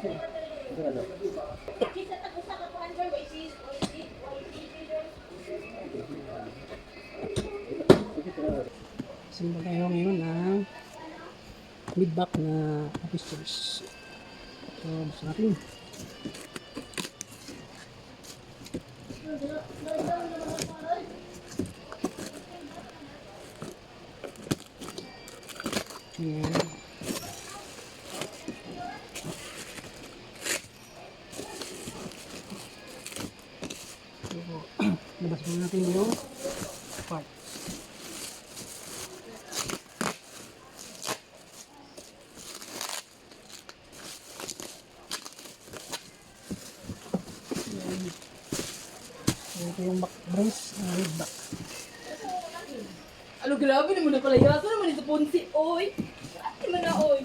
Simba tayo ngayon ng mid-back na pistons. So, gusto natin. Ayan. So, labas mo natin yung part. Ito yung back brace na mid back. Alo, grabe naman na pala. Yato naman ito punsi. Oy! Ate man na, oy!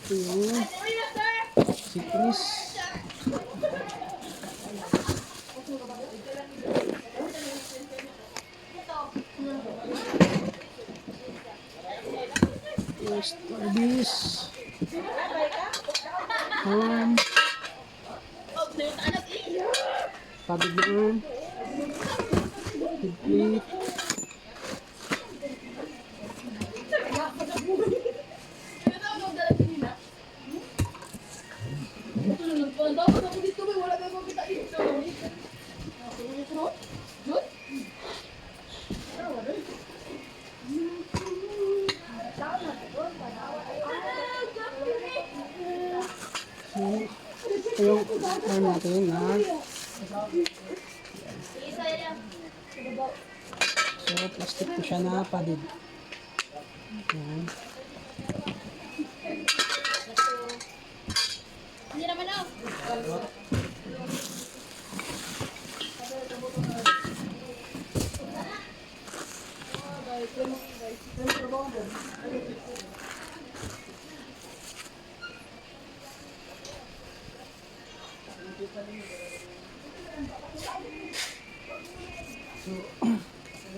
Ito yung sikris. Yung starbis. Padded na arm. Head plate. So, ito yung arm natin na so, plastic po siya na padded. Ayan. Hindi naman ako. So,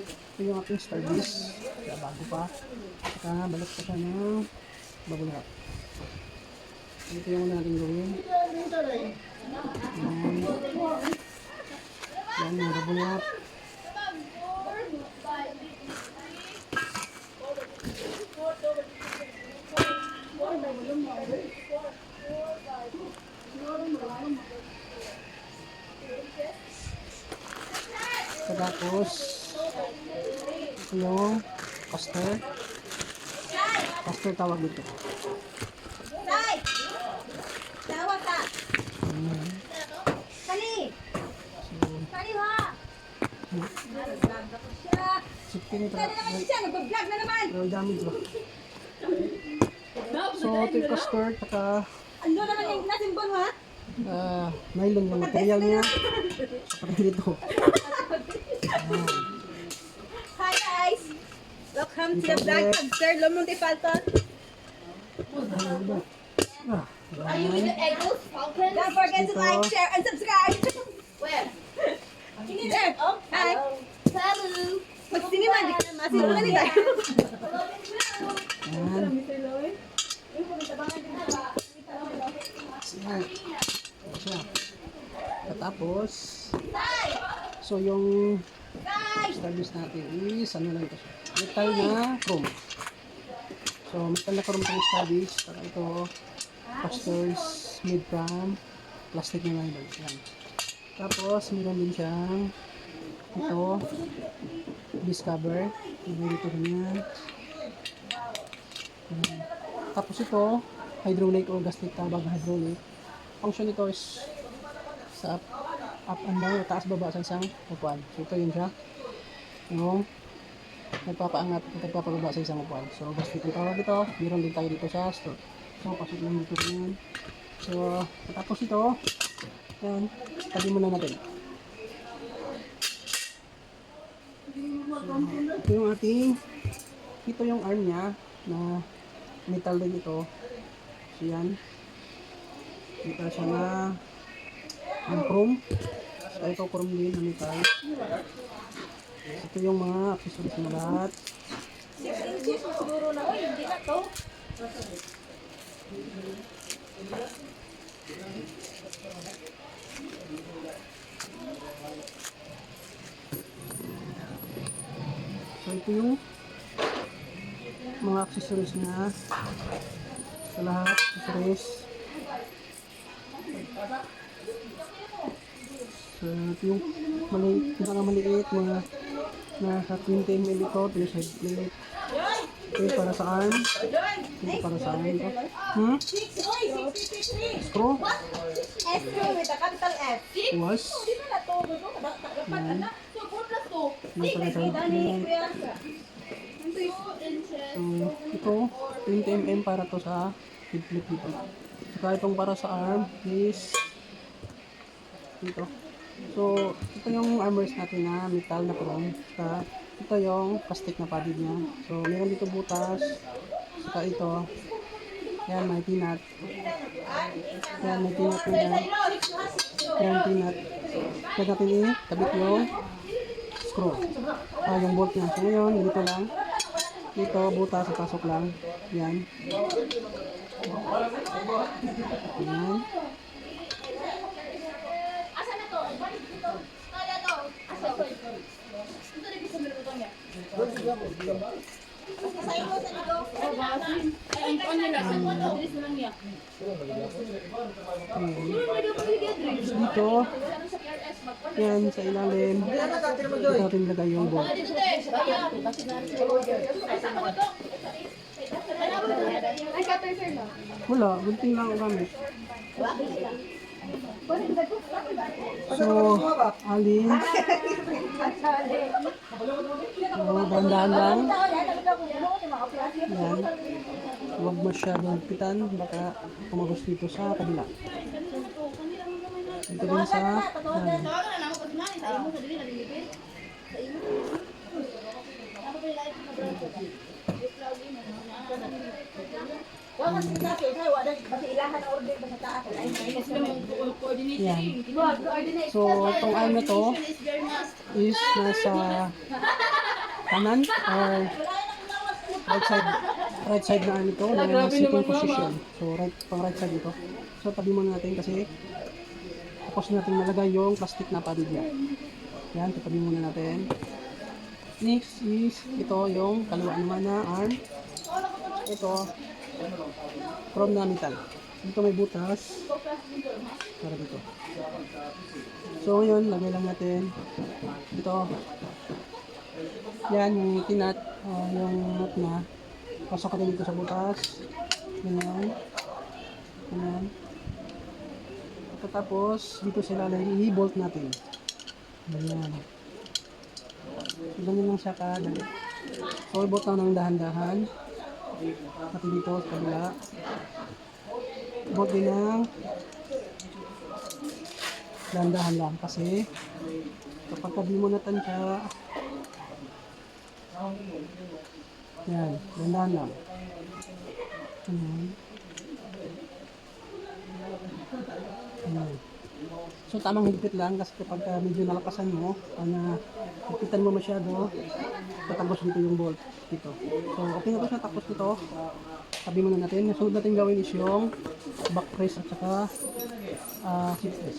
ito yung ating starbis. Kaya bago pa. Saka balot pa siya ng bubble wrap. Ito yung natin gawin. Yan yung bubble wrap. Tapos ito yung caster. Caster tawag dito. Tawag ka! Kali! Kali ha! Sipin ito. Siya, nag-vlog na naman! Roll damage ba? So ito yung caster. Saka Ano naman yung nasimbol ha? nylon yung material niya. Saka dito. Hi guys! Welcome to the vlog of Sir Lomonte Falcon. Are you with the Eagles? Falcons? Don't forget to like, share, and subscribe! Where? There! Oh, hi! Hello! Magsinima, masinungan ni tayo. Ayan. Ayan. Siya. Tapos, so yung starbis natin is ano lang ito siya. Metal na chrome. So metal na chrome itong starbis. Saka ito casters made from plastic na nylon. Yan. Tapos meron din siyang ito disc cover. Dito rin yan. Tapos ito hydraulic or gasket tawag na hydraulic. Function nito is sa up and down, taas baba sa isang upuan. So ito yun siya. Yung nagpapaangat at nagpapababa sa isang upuan. So gasket yung tawag ito. Meron din tayo dito sa store. So pasok lang dito rin. So tapos ito, yan, tabi muna natin. So, ito yung ating, ito yung arm niya na metal din ito. So yan, metal siya na ang chrome. So ito chrome din na metal. Ito yung mga accessories na lahat. 6 inches siguro na. Hindi na to. So ito yung mga accessories na sa lahat, accessories. So ito yung pinakamaliit, mga nasa 20 ml ito, pinaside plate. Ito yung para sa arm. Ito para sa arm ito. Screw. S with a capital F. Was. Yan. Yung para sa plate. So, ito, 20 mm para to sa head plate dito. Saka itong para sa arm is dito. So, ito yung armrest natin na metal na chrome. Saka ito yung plastic na padded niya. So, meron dito butas. Saka ito. Yan, may pinat. Yan, may pinat na yan. Yan, pinat. Kaya natin kabit yung screw. Yung bolt niya. So, ngayon, dito lang. Dito, butas, pasok lang. Yan. Yan. Dito, yan sa ilalim, dito natin lagay yung bolt. Wala, gunting lang ang gamit. So, alin. So, dahan-dahan lang. Yan. Huwag masyadong pitan, baka pumagos dito sa kabila. Dito din sa yan. Yan. So, itong arm na to is nasa kanan or right side na arm ito, na sitting position. So, pang right side ito. So, tabi muna natin kasi tapos natin malagay yung plastic na padded niya. Yan, tatabi muna natin. Next is ito yung kaliwa naman na arm. Ito, chrome na metal. Dito may butas. Para dito. So ngayon, lagay lang natin dito. Yan, yung tinat, yung nut na. Pasok natin dito sa butas. Ganyan. Ganyan. Tapos, dito sila lang i-bolt natin. Ganyan. So, ganyan lang siya kadali. So, i-bolt lang ng dahan-dahan. Pati dito sa kabila. Bolt din ng dahan-dahan lang kasi kapag tabi mo na tansya, yan, dahan-dahan lang. Ayan. Ayan. So tamang higpit lang kasi kapag medyo nalakasan mo, higpitan mo masyado, tatagos dito yung bolt dito. So okay na ito siya, tapos nito tabi muna natin. Yung sunod natin gawin is yung back press at saka hip press.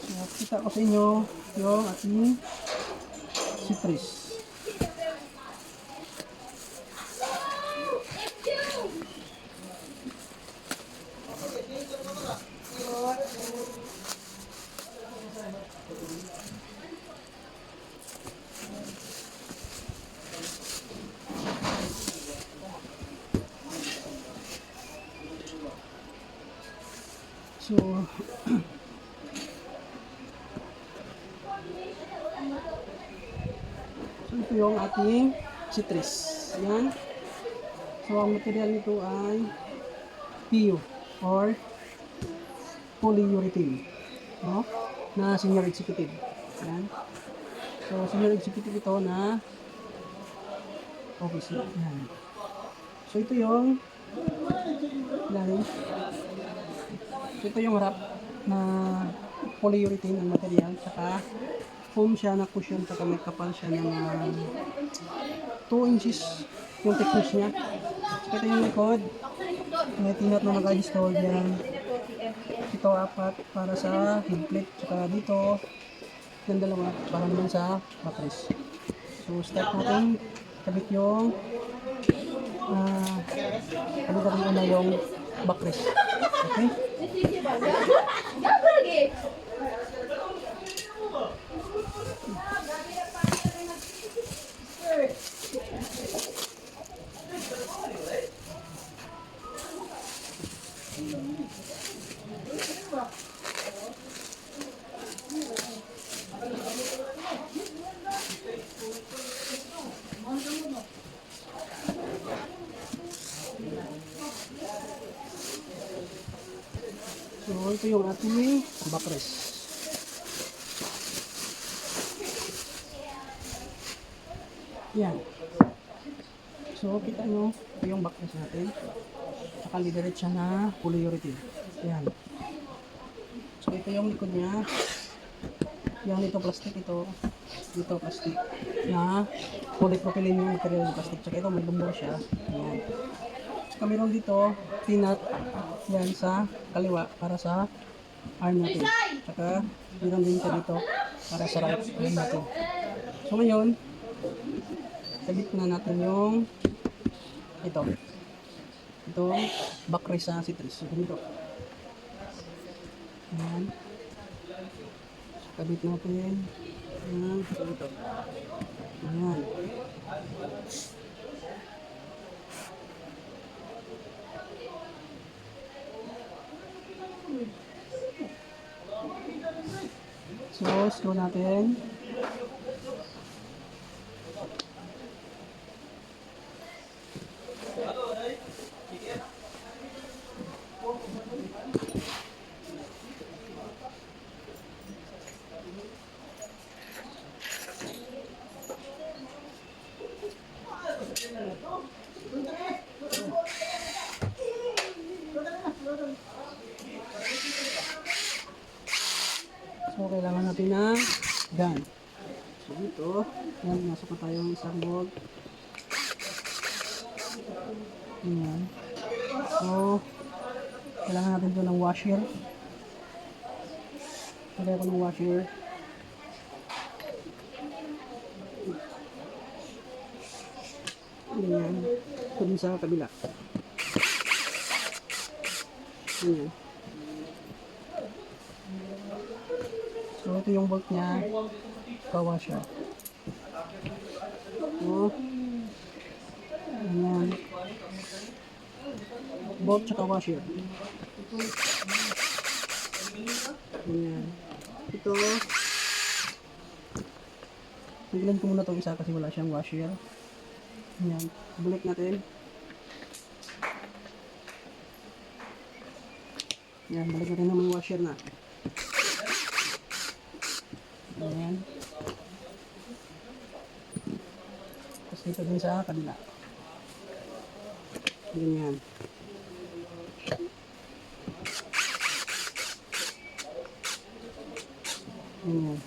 So kita ko sa inyo yung ating hip press. So, ito yung ating citrus. Yan. So, ang material nito ay PU or polyurethane, no? Na senior executive. Yan. So, senior executive ito na office. Yan. So, ito yung lalim. So, ito yung wrap na polyurethane ang material, saka foam siya na cushion, saka may kapal siya ng 2 inches yung thickness niya. Ito yung likod. May tinat na naka-install yan. Ito apat para sa head plate. Tsaka dito, yung dalawa para naman sa backrest. So start natin. Kabit yung kabit natin una yung backrest. Okay? So ito yung ating backrest. Yan. So kita nyo, ito yung backrest natin. Saka liderit siya na polyurethane. Yan. So ito yung likod niya. Yan dito plastic ito. Dito plastic na polypropylene yung material ng plastic. Saka ito may lumbar siya. Yan. Saka meron dito pinat yan sa kaliwa para sa arm natin. Saka meron din siya dito para sa right arm natin. So ngayon, sabit na natin yung itong backrest sa C3. So ganito. Ayan. Kabit natin. Ayan. Ganito. Ayan. So, screw natin. So, kailangan natin ng gun. So, dito, yan, masok na tayong isang bolt. Yan. So, kailangan natin ito ng washer. Lagay ko ng washer. Yan. Ito din sa kabila. Yan. So, ito yung bolt niya. Ka-washer. So, ayan. Bolt tsaka washer. Ayan. Ito. Tanggalin ko muna itong isa kasi wala siyang washer. Ayan. Balik natin. Ayan. Balik natin naman yung washer na. Ayan. Tapos dito din sa kabila. Ganyan. Ganyan.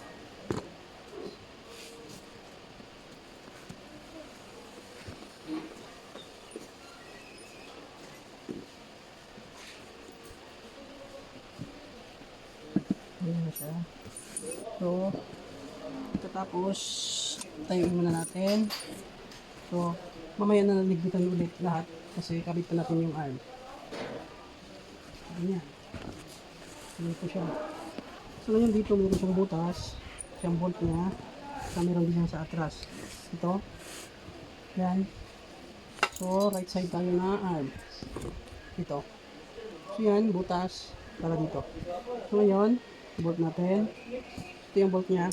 Ganyan na siya. So, tapos tayuin muna natin. So, mamaya na naligbitan ulit lahat kasi kabit pa natin yung arm. Ganyan. Ganito siya. So, ngayon dito meron siyang butas. Siyang bolt niya. Saka meron din siyang sa atras. Ito. Yan. So, right side tayo na arm. Ito. So, yan. Butas. Para dito. So, ngayon, bolt natin. Ito yung bolt niya.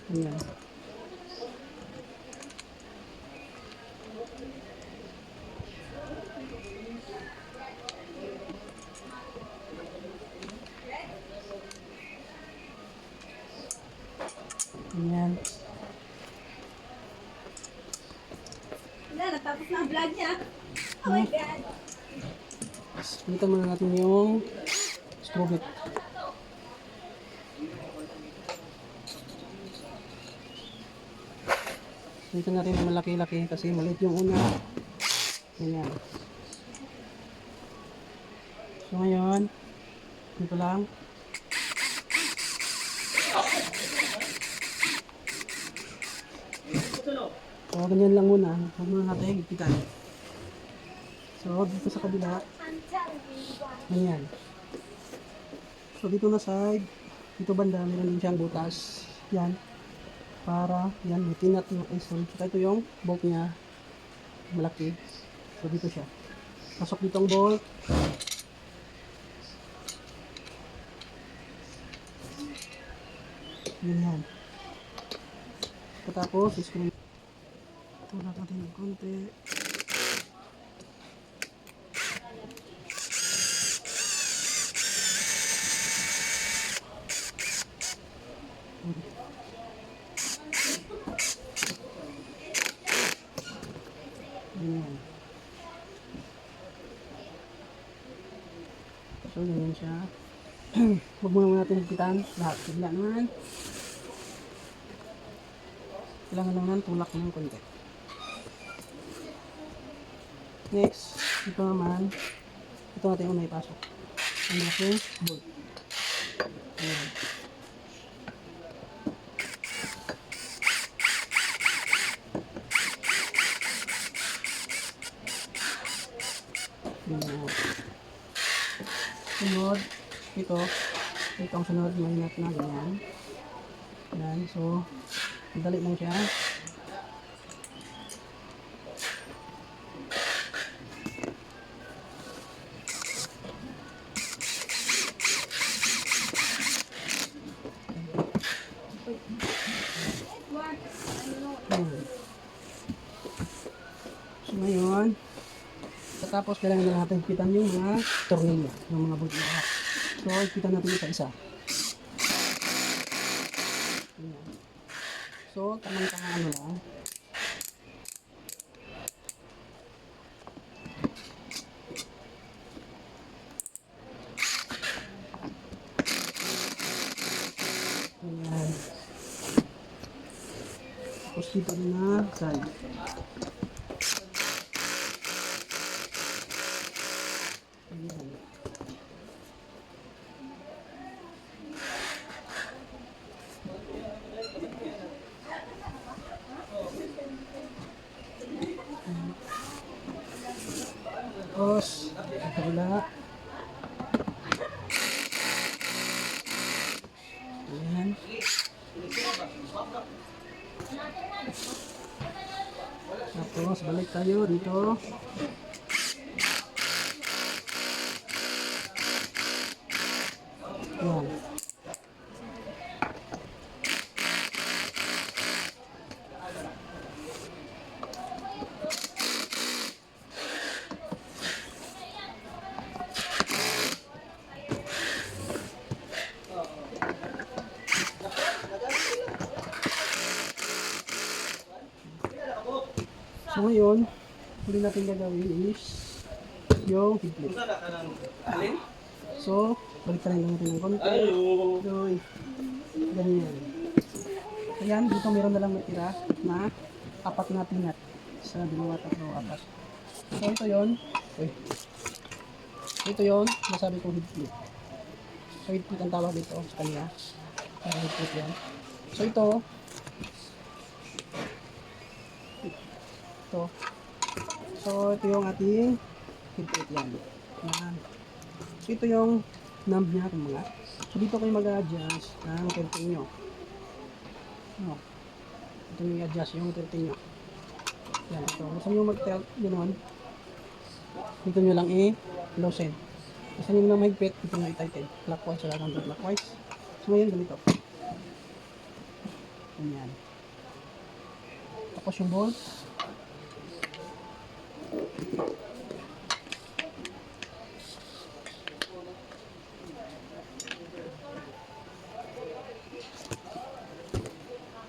Ayan. Ayan. Wala, natapos na ang vlog niya. Oh my God. Pilitan muna natin yung screw bit. Dito natin na malaki-laki kasi maliit yung una. Ganyan. So ngayon, dito lang. So ganyan lang muna. Huwag muna natin higpitan. So dito sa kabila, ganyan. So dito na side, dito banda, meron din siyang butas. Yan. Para, yan, may tinat yung iso. Saka ito yung bolt niya. Malaki. So dito siya. Pasok dito ang bolt. Yan. Tapos, screw. Tulak natin ng konti. Yan. So, ganyan siya. Huwag muna natin higpitan. Lahat. Bigla naman. Kailangan naman tulak ng konti. Next, ito naman. Ito natin una ipasok. Ang aking bolt. Ayan. Ganyan. Sunod, ito ang sunod, maingat na ganyan. Yan, so madali lang siya. Yan. So ngayon, tapos kailangan na natin higpitan yung mga tornilyo, yung mga bolt na. So higpitan natin isa-isa. Ayan. So tamang-tama ano lang. Ayan. Tapos dito na side. Ayan. Tapos, sa kabila. Ayan. Tapos, balik tayo dito. Ayan. So ngayon, huli natin gagawin is yung higpit. So, balikan lang natin ng konti. Doy. Ganyan. Ayan, dito meron na lang natira na 4 na pinat. Isa, 2, 3, 4. So ito yon. Uy. Ito yon, nasabi kong higpit. So higpit ang tawag dito sa kanya. Higpit yan. So ito, so ito yung ating higpit yan. Yan. So ito yung knob niya kung mga. So dito kayo mag-adjust ng tilting nyo. No. Ito yung i-adjust yung tilting nyo. Yan ito. Gusto nyo mag-tilt ganoon. Dito nyo lang i-loosen. Gusto nyo lang mahigpit, dito nyo i-tighten. Clockwise wala kang clockwise. So ngayon ganito. Ganyan. Tapos yung bolt.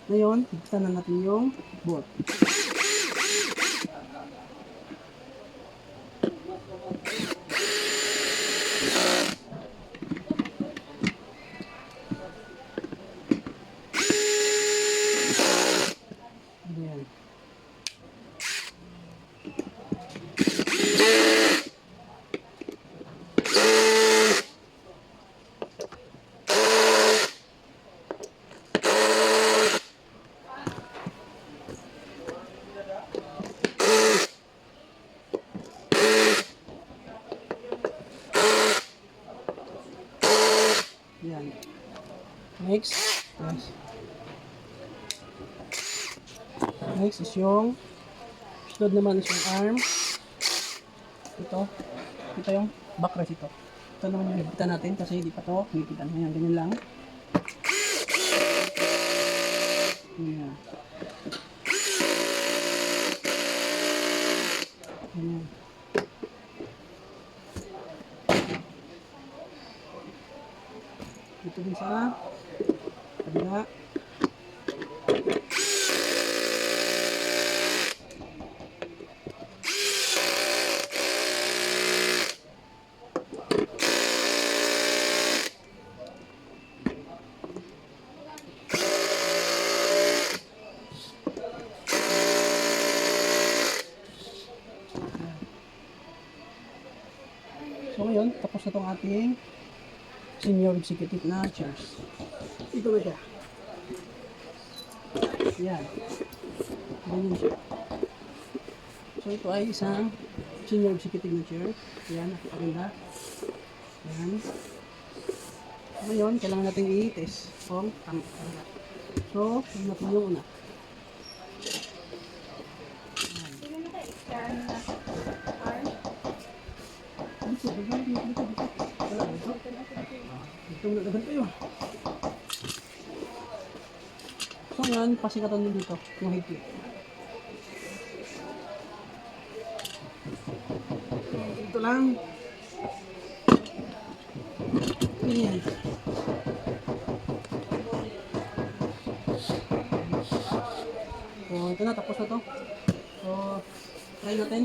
Ngayon, higpitan na natin yung bolt. Ayan. Next. Yes. Next is yung sunod naman is yung arm. Ito. Ito yung backrest ito. Ito naman yung higpitan natin kasi hindi pa to. Higpitan. Ayan, ganyan lang. Ayan. Ayan. Ito din sa kabila. So ngayon, tapos na itong ating senior executive na chairs. Ito na siya. Yan. Ganyan siya. So ito ay isang senior executive na chair. Yan, nakikaganda. Yan. Ngayon, kailangan natin i-test kung tama. So, tignan natin yung una. Dito, dito. Wala, dito. Dito muna dagan kayo. So yan, pasikatan din dito, yung higpit. Dito lang. Ayan. So ito na, tapos na to. So, try natin.